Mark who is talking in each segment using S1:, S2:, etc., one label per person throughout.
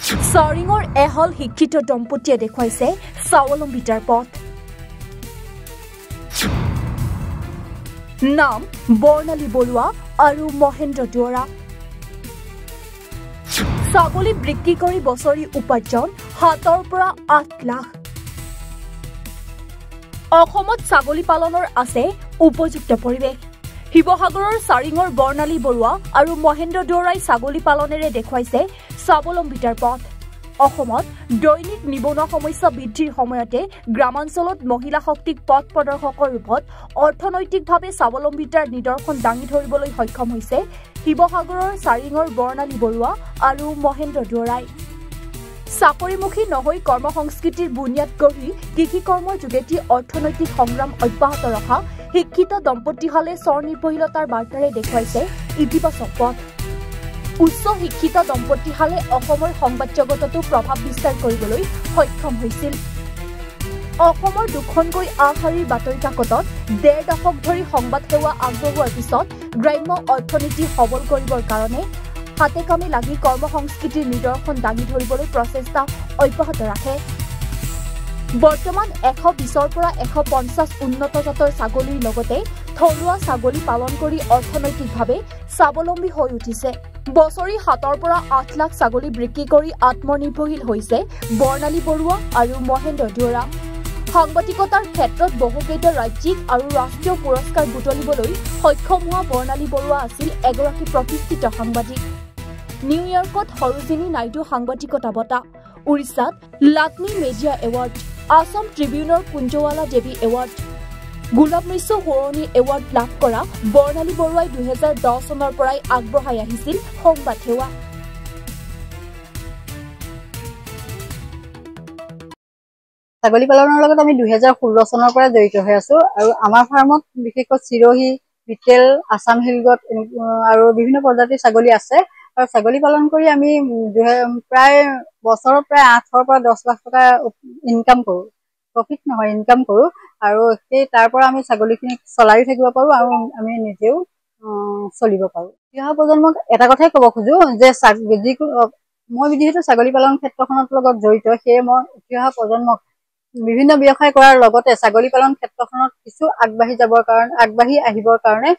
S1: চৰিঙৰ এহল শিক্ষিত দম্পতীয়ে দেখুৱাইছে স্বাৱলম্বিতাৰ পথ। নাম বৰ্ণালী বৰুৱা আৰু মহেন্দ্ৰ দুৱৰা। ছাগলী বিক্ৰী কৰি বছৰি উপাৰ্জন 7 পৰা 8 লাখ। অসমত ছাগলী পালনৰ আছে উপযুক্ত পৰিৱেশ। শিৱসাগৰৰ চাৰিঙৰ বৰ্ণালী বৰুৱা আৰু মহেন্দ্ৰ দুৱৰাই ছাগলী পালনেৰে দেখুৱাইছে স্বাৱলম্বিতাৰ পথ। অসমত দৈনিক নিবনুৱা সমস্যা বৃদ্ধিৰ সময়তে গ্ৰামাঞ্চলত মহিলা শক্তিক পথ প্ৰদৰ্শকৰ ৰূপত অৰ্থনৈতিকভাৱে স্বাৱলম্বিতাৰ নিদৰ্শন দাঙি ধৰিবলৈ সক্ষম হৈছে শিৱসাগৰৰ চাৰিঙৰ বৰ্ণালী বৰুৱা আৰু মহেন্দ্ৰ দুৱৰাই। চাকৰিমুখী নহৈ কৰ্মসংস্কৃতিৰ বুনিয়াদ গঢ়ি কৃষি কৰ্মৰ যোগেদি অৰ্থনৈতিক সংগ্ৰাম অব্যাহত ৰখা শিক্ষিত দম্পতীহালে স্বনিৰ্ভৰশীলতাৰ বাৰ্তাৰে দেখুৱাইছে ইতিবাচক পথ। উচ্চ শিক্ষিত দম্পতীহালে অসমৰ সংবাদ জগততো প্ৰভাৱ বিস্তাৰ কৰিবলৈ সক্ষম হৈছিল। অসমৰ দুখনকৈ আগশাৰীৰ বাতৰি কাকতত 1.5 দশক ধৰি সংবাদ সেৱা আগবঢ়োৱাৰ পিছত গ্ৰাম্য অৰ্থনীতি সবল কৰিবৰ কাৰণে হাতে কামে লাগি কৰ্মসংস্কৃতিৰ নিদৰ্শন দাঙি ধৰিবলৈ প্ৰচেষ্টা অব্যাহত ৰাখে। বৰ্তমান 120ৰ পৰা 150 উন্নত জাতৰ ছাগলীৰ লগতে থলুৱা ছাগলী পালন কৰি অৰ্থনৈতিকভাৱে স্বাৱলম্বী হৈ উঠিছে। বছৰি 7 পৰা 8 লাখ ছাগলী বিক্ৰী কৰি আত্মনিৰ্ভৰশীল হৈছে বৰ্ণালী বৰুৱা আৰু মহেন্দ্ৰ দুৱৰা। সাংবাদিকতাৰ ক্ষেত্ৰত বহুকেইটা ৰাজ্যিক আৰু ৰাষ্ট্ৰীয় পুৰস্কাৰ বুটলিবলৈ সক্ষম হোৱা বৰ্ণালী বৰুৱা আছিল এগৰাকী প্ৰতিষ্ঠিত সাংবাদিক। নিউয়ৰ্কত সৰোজিনী নাইডু সাংবাদিকতা বঁটা, উৰিষ্যাত লাটমি মেডিয়া এৱাৰ্ড, আছাম ট্ৰিবিউনৰ কুঞ্জৱালা দেৱী এৱাৰ্ড, গোলাপ মিশ্ৰ সোঁৱৰণী এৱাৰ্ড লাভ কৰা বৰ্ণালী বৰুৱাই 2010 চনৰ পৰাই আগবঢ়াই আহিছিল সংবাদ সেৱা।
S2: ছাগলী পালনৰ লগত আমি 2016 চনৰ পৰা জড়িত হৈ আছো আৰু আমাৰ ফাৰ্মত বিশেষকৈ চিৰহি, বিটেল, আছাম হিলগট আৰু বিভিন্ন প্ৰজাতিৰ ছাগলী আছে। আৰু ছাগলী পালন কৰি আমি প্ৰায় বছৰত প্ৰায় 8 পৰা 10 লাখ টকা ইনকাম কৰো। প্ৰফিট নহয়, ইনকাম কৰো। আৰু সেই তাৰ পৰা আমি ছাগলীখিনিক চলাই থাকিব পাৰো আৰু আমি নিজেও চলিব পাৰো। অহা প্ৰজন্মক এটা কথাই ক'ব খোজো যে মই যিহেতু ছাগলী পালন ক্ষেত্ৰখনৰ লগত জড়িত, সেয়ে মই অহা প্ৰজন্মক বিভিন্ন ব্যৱসায় কৰাৰ লগতে ছাগলী পালন ক্ষেত্ৰখনত কিছু আগবাঢ়ি আহিবৰ কাৰণে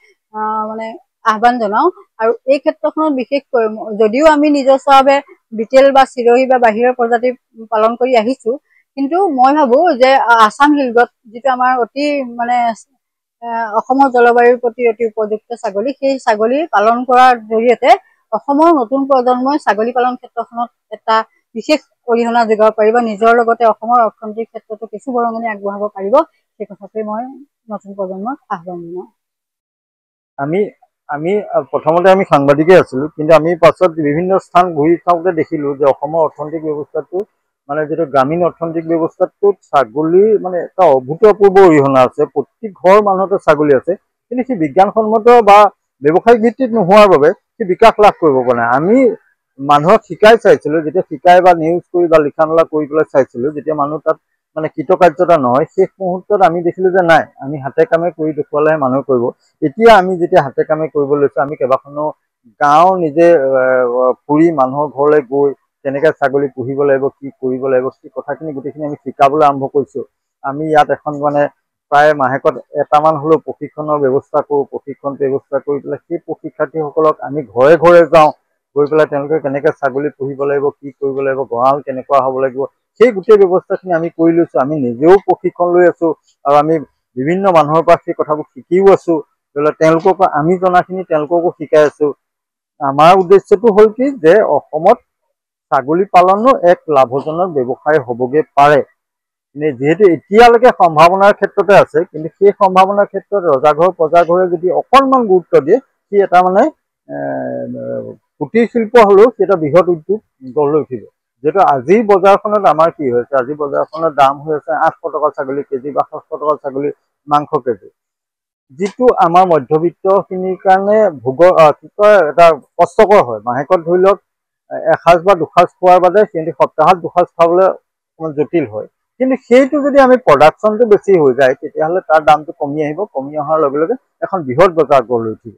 S2: মানে আহ্বান জনাও। আৰু এই ক্ষেত্ৰখনত বিশেষকৈ যদিও আমি নিজস্বভাৱে বিটেল বা চিৰহি বা বাহিৰৰ প্ৰজাতি পালন কৰি আহিছো, কিন্তু মই ভাবো যে আছাম হিলগট যিটো আমাৰ অতি মানে অসমৰ জলবায়ুৰ প্ৰতি অতি উপযুক্ত ছাগলী, সেই ছাগলী পালন কৰাৰ জৰিয়তে অসমৰ নতুন প্ৰজন্মই ছাগলী পালন ক্ষেত্ৰখনত এটা বিশেষ অৰিহণা যোগাব পাৰিব, নিজৰ লগতে অসমৰ অৰ্থনৈতিক ক্ষেত্ৰতো কিছু বৰঙণি আগবঢ়াব পাৰিব। সেই কথাটোৱে মই নতুন প্ৰজন্মক আহ্বান জনাওঁ।
S3: আমি প্ৰথমতে আমি সাংবাদিকে আছিলো, কিন্তু আমি পাছত বিভিন্ন স্থান ঘূৰি চাওঁতে দেখিলো যে অসমৰ অৰ্থনৈতিক ব্যৱস্থাটো মানে যিটো গ্ৰামীণ অৰ্থনৈতিক ব্যৱস্থাটোত ছাগলীৰ মানে এটা অভূতপূৰ্ব অৰিহণা আছে। প্ৰতি ঘৰ মানুহতে ছাগলী আছে, কিন্তু সি বিজ্ঞানসন্মত বা ব্যৱসায়িক ভিত্তিত নোহোৱাৰ বাবে সি বিকাশ লাভ কৰিব পৰা নাই। আমি মানুহক শিকাই চাইছিলো, যেতিয়া শিকাই বা নিউজ কৰি বা লিখা মেলা কৰি পেলাই চাইছিলো, যেতিয়া মানুহ তাত মানে কৃতকাৰ্যতা নহয়, শেষ মুহূৰ্তত আমি দেখিলো যে নাই, আমি হাতে কামে কৰি দেখুৱালেহে মানুহে কৰিব। এতিয়া আমি যেতিয়া হাতে কামে কৰিব লৈছো, আমি কেইবাখনো গাঁও নিজে ফুৰি মানুহৰ ঘৰলৈ গৈ কেনেকে ছাগলী পুহিব লাগিব, কি কৰিব লাগিব, সেই কথাখিনি গোটেইখিনি আমি শিকাবলৈ আৰম্ভ কৰিছো। আমি ইয়াত এখন মানে প্ৰায় মাহেকত এটামান হ'লেও প্ৰশিক্ষণৰ ব্যৱস্থা কৰোঁ। প্ৰশিক্ষণ ব্যৱস্থা কৰি পেলাই সেই প্ৰশিক্ষাৰ্থীসকলক আমি ঘৰে ঘৰে যাওঁ, গৈ পেলাই তেওঁলোকে কেনেকে ছাগলী পুহিব লাগিব, কি কৰিব লাগিব, গঁৰাল কেনেকুৱা হ'ব লাগিব, সেই গোটেই ব্যৱস্থাখিনি আমি কৰি লৈছো। আমি নিজেও প্ৰশিক্ষণ লৈ আছো আৰু আমি বিভিন্ন মানুহৰ পৰা সেই কথাবোৰ শিকিও আছো। তেওঁলোকক আমি জনাখিনি তেওঁলোককো শিকাই আছো। আমাৰ উদ্দেশ্যটো হ'ল কি যে অসমত ছাগলী পালনো এক লাভজনক ব্যৱসায় হ'বগে পাৰে। যিহেতু এতিয়ালৈকে সম্ভাৱনাৰ ক্ষেত্ৰতে আছে, কিন্তু সেই সম্ভাৱনাৰ ক্ষেত্ৰত ৰজাঘৰ প্ৰজাঘৰে যদি অকণমান গুৰুত্ব দিয়ে, সি এটা মানে কুটিৰ শিল্প হ'লেও সি এটা বৃহৎ উদ্যোগ গঢ় লৈ উঠিব। যিহেতু আজিৰ বজাৰখনত আমাৰ কি হৈছে, আজিৰ বজাৰখনৰ দাম হৈ আছে 800 টকা ছাগলী কেজি বা 700 টকা ছাগলী মাংস কেজি, যিটো আমাৰ মধ্যবিত্তখিনিৰ কাৰণে এটা কষ্টকৰ হয়। মাহেকত ধৰি লওক এসাঁজ বা দুসাঁজ খোৱাৰ বাদে সিহঁতি সপ্তাহত দুসাঁজ খাবলৈ অকণমান জটিল হয়। কিন্তু সেইটো যদি আমি প্ৰডাকশ্যনটো বেছি হৈ যায়, তেতিয়াহ'লে তাৰ দামটো কমি আহিব। কমি অহাৰ লগে লগে এখন বৃহৎ বজাৰ গঢ় লৈ উঠিব।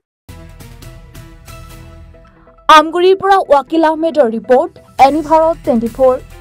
S1: আমগুৰিৰ পৰা ৱাকিল আহমেদৰ ৰিপৰ্ট, এনি ভাৰত 24